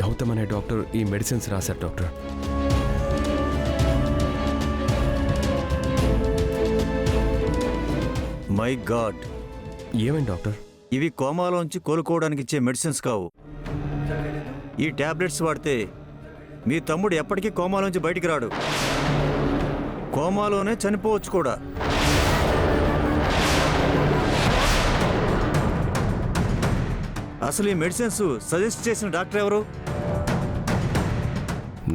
గౌతమ్ అనే డాక్టర్ ఈ మెడిసిన్స్ రాశారు డాక్టర్. మై గాడ్, ఏమైంది డాక్టర్? ఇవి కోమాలోంచి కోలుకోవడానికి ఇచ్చే మెడిసిన్స్ కావు. ఈ టాబ్లెట్స్ వాడితే మీ తమ్ముడు ఎప్పటికీ కోమాలోంచి బయటికి రాడు, కోమాలోనే చనిపోవచ్చు కూడా. అసలు ఈ మెడిసిన్స్ సజెస్ట్ చేసిన డాక్టర్ ఎవరు?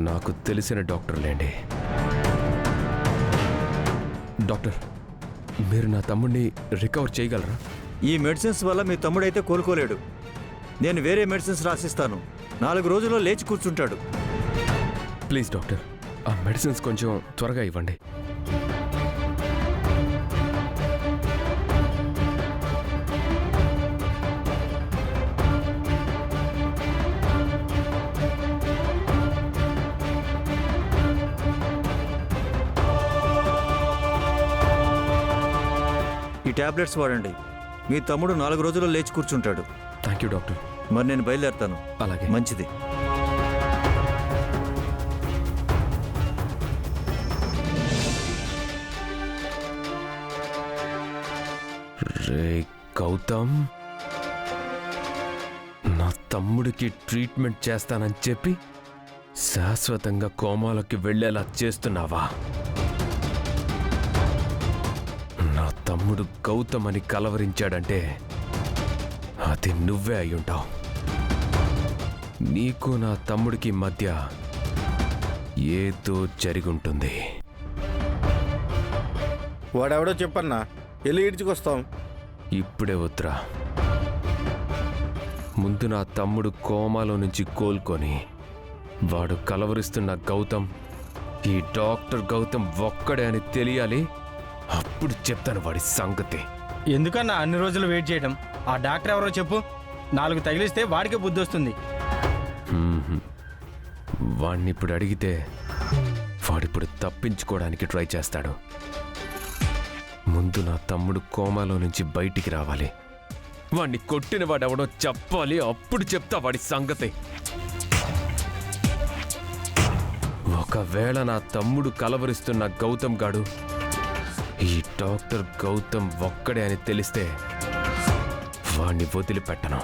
నాకు తెలిసిన డాక్టర్లేండి. డాక్టర్, మీరు నా తమ్ముడిని రికవర్ చేయగలరా? ఈ మెడిసిన్స్ వల్ల మీ తమ్ముడైతే కోలుకోలేడు. నేను వేరే మెడిసిన్స్ రాసిస్తాను, 4 రోజుల్లో లేచి కూర్చుంటాడు. ప్లీజ్ డాక్టర్, ఆ మెడిసిన్స్ కొంచెం త్వరగా ఇవ్వండి. ఈ టాబ్లెట్స్ వాడండి, మీ తమ్ముడు 4 రోజుల్లో లేచి కూర్చుంటాడు. Thank you doctor. మరి నేను బయలుదేరుతాను. అలాగే. మంచిది. రే గౌతమ్, నా తమ్ముడికి ట్రీట్మెంట్ చేస్తానని చెప్పి శాశ్వతంగా కోమాలోకి వెళ్ళేలా చేస్తున్నావా? నా తమ్ముడు గౌతమ్ అని కలవరించాడంటే అది నువ్వే అయ్యుంటావు. నీకు నా తమ్ముడికి మధ్య ఏదో జరిగుంటుంది. వాడెవడో చెప్పన్నా, వెళ్ళి ఈడ్చుకొస్తాం. ఇప్పుడే వద్దురా. ముందు నా తమ్ముడు కోమాలో నుంచి కోలుకొని వాడు కలవరిస్తున్న గౌతమ్ ఈ డాక్టర్ గౌతమ్ ఒక్కడే అని తెలియాలి. అప్పుడు చెప్తాను వాడి సంగతి. ఎందుకన్నా అన్ని రోజులు వెయిట్ చేయడం? ఆ డాక్టర్ ఎవరో చెప్పు, 4 తగిలిస్తే వాడికే బుద్ధి వస్తుంది. వాడిని ఇప్పుడు అడిగితే వాడిప్పుడు తప్పించుకోవడానికి ట్రై చేస్తాడు. ముందు నా తమ్ముడు కోమాలో నుంచి బయటికి రావాలి. వాడిని కొట్టిన వాడెవడో చెప్పాలి. అప్పుడు చెప్తా వాడి సంగతి. ఒకవేళ నా తమ్ముడు కలవరిస్తున్న గౌతమ్ గాడు ఈ డాక్టర్ గౌతమ్ ఒక్కడే అని తెలిస్తే వాణ్ణి వదిలిపెట్టను,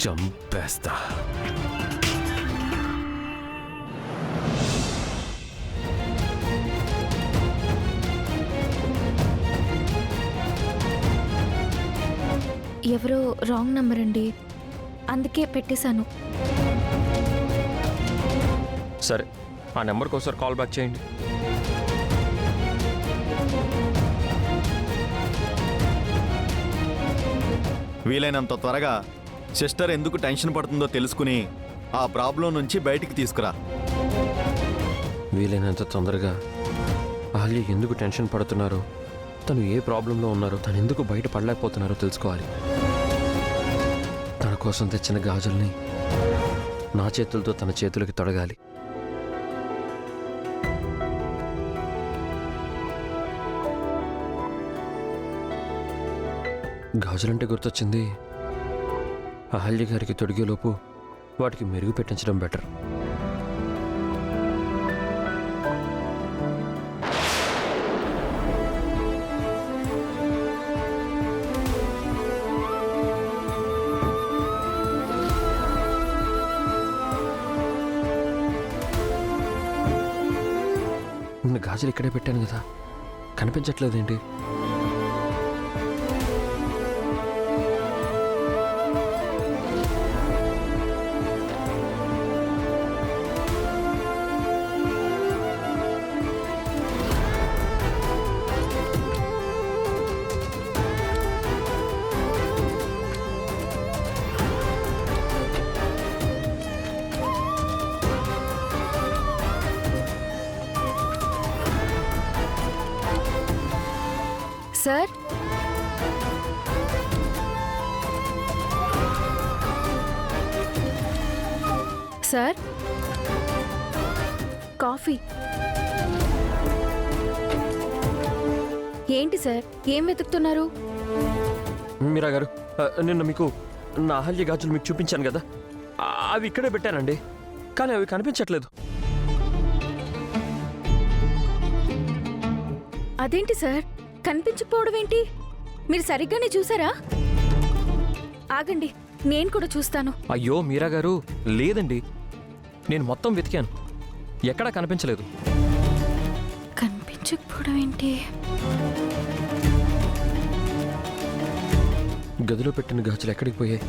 చంపేస్తా. ఎవరో రాంగ్ నంబర్ అండి, అందుకే పెట్టేశాను. సరే, ఆ నెంబర్కి ఒకసారి కాల్ బ్యాక్ చేయండి. వీలైనంత త్వరగా సిస్టర్ ఎందుకు టెన్షన్ పడుతుందో తెలుసుకుని ఆ ప్రాబ్లం నుంచి బయటికి తీసుకురా. వీలైనంత తొందరగా ఆలియా ఎందుకు టెన్షన్ పడుతున్నారో, తను ఏ ప్రాబ్లంలో ఉన్నారో, తను ఎందుకు బయట పడలేకపోతున్నారో తెలుసుకోవాలి. తన కోసం తెచ్చిన గాజుల్ని నా చేతులతో తన చేతులకి తొడగాలి. గాజులంటే గుర్తొచ్చింది, అహల్య గారికి తొడిగేలోపు వాటికి మెరుగు పెట్టించడం బెటర్. నిన్న గాజులు ఇక్కడే పెట్టాను కదా, కనిపించట్లేదేంటి? Sir, sir, coffee. ఏంటి సార్, ఏం వెతుకుతున్నారు? మీరా గారు, నిన్న మీకు నా అహల్య గాజులు మీకు చూపించాను కదా, అవి ఇక్కడే పెట్టానండి, కానీ అవి కనిపించట్లేదు. అదేంటి సార్, కనిపించకపోవడం ఏంటి? మీరు సరిగ్గానే చూసారా? ఆగండి, నేను కూడా చూస్తాను. అయ్యో మీరా గారు, లేదండి, నేను మొత్తం వెతికాను, ఎక్కడా కనిపించలేదు. కనిపించకపోవడం ఏంటి? గదిలో పెట్టిన గాజులు ఎక్కడికి పోయాయి?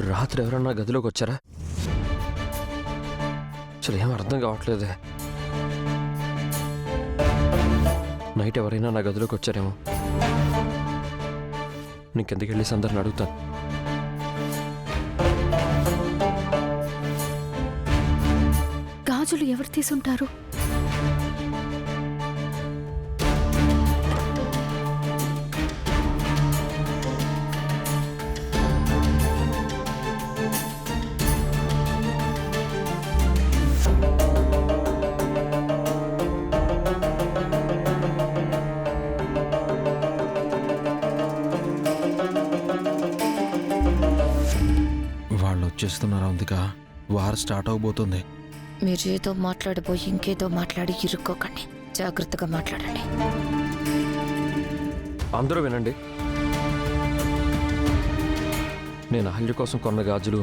రాత్రి ఎవరన్నా గదిలోకి వచ్చారా? అసలు ఏం అర్థం కావట్లేదే. నైట్ ఎవరైనా నా గదిలోకి వచ్చారేమో. నేను కిందకి వెళ్ళేసి అందరిని అడుగుతాను. గాజులు ఎవరు తీసుంటారు? వాళ్ళు వచ్చేస్తున్నారు అందుక, వార్ స్టార్ట్ అవబోతుంది. మీరు ఏదో మాట్లాడబోయి ఇంకేదో మాట్లాడి ఇరుక్కోకండి, జాగ్రత్తగా మాట్లాడండి. అందరూ వినండి, నేను అహల్య కోసం కొన్న గాజులు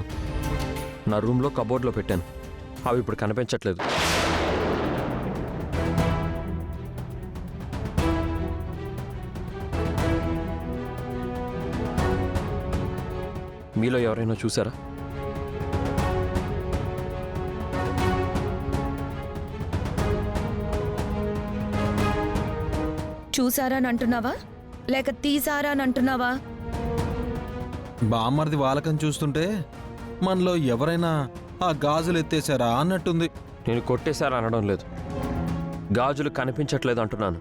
నా రూమ్లో కబోర్డ్లో పెట్టాను. అవి ఇప్పుడు కనిపించట్లేదు. మీలో ఎవరైనా చూసారా? చూసారా అని అంటున్నావా, లేక తీసారా అని అంటున్నావా? బామ్మర్ది వాలకం చూస్తుంటే మనలో ఎవరైనా ఆ గాజులు ఎత్తేసారా అన్నట్టుంది. నేను కొట్టేశారా అనడం లేదు, గాజులు కనిపించట్లేదు అంటున్నాను.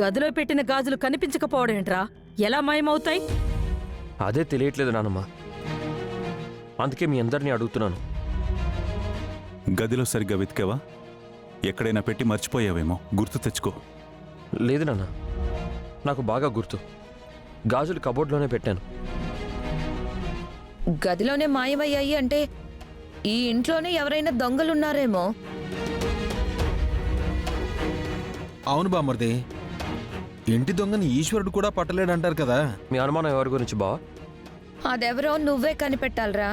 గదిలో పెట్టిన గాజులు కనిపించకపోవడం ఏంట్రా? ఎలా మాయమవుతాయి? అదే తెలియట్లేదు నానమ్మ, అందుకే మీ అందరినీ అడుగుతున్నాను. గదిలో సరిగ్గా వెతికావా? ఎక్కడైనా పెట్టి మర్చిపోయావేమో, గుర్తు తెచ్చుకో. లేదు నాన్న, నాకు బాగా గుర్తు, గాజులు కబోర్డ్లోనే పెట్టాను. గదిలోనే మాయమయ్యాయి అంటే ఈ ఇంట్లోనే ఎవరైనా దొంగలున్నారేమో. అవును బామ్మర్ది, ఇంటి దొంగని ఈశ్వరుడు కూడా పట్టలేడంటారు కదా. మీ అనుమానం ఎవరి గురించి బావా? అదెవరో నువ్వే కనిపెట్టాలరా.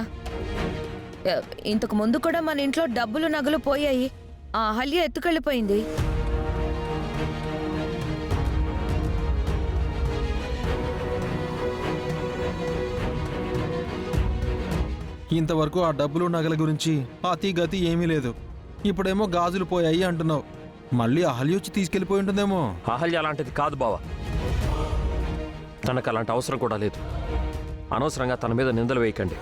ఇంతకు ముందు కూడా మన ఇంట్లో డబ్బులు నగలు పోయాయి, ఆ అహల్య ఎత్తుకెళ్ళిపోయింది. ఇంతవరకు ఆ డబ్బులు నగల గురించి అతి గతి ఏమీ లేదు. ఇప్పుడేమో గాజులు పోయాయి అంటున్నావు, మళ్ళీ అహల్య వచ్చి తీసుకెళ్ళిపోయి ఉంటుందేమో. అహల్య అలాంటిది కాదు బావా, తనకు అలాంటి అవసరం కూడా లేదు. అనవసరంగా తన మీద నిందలు వేయకండి.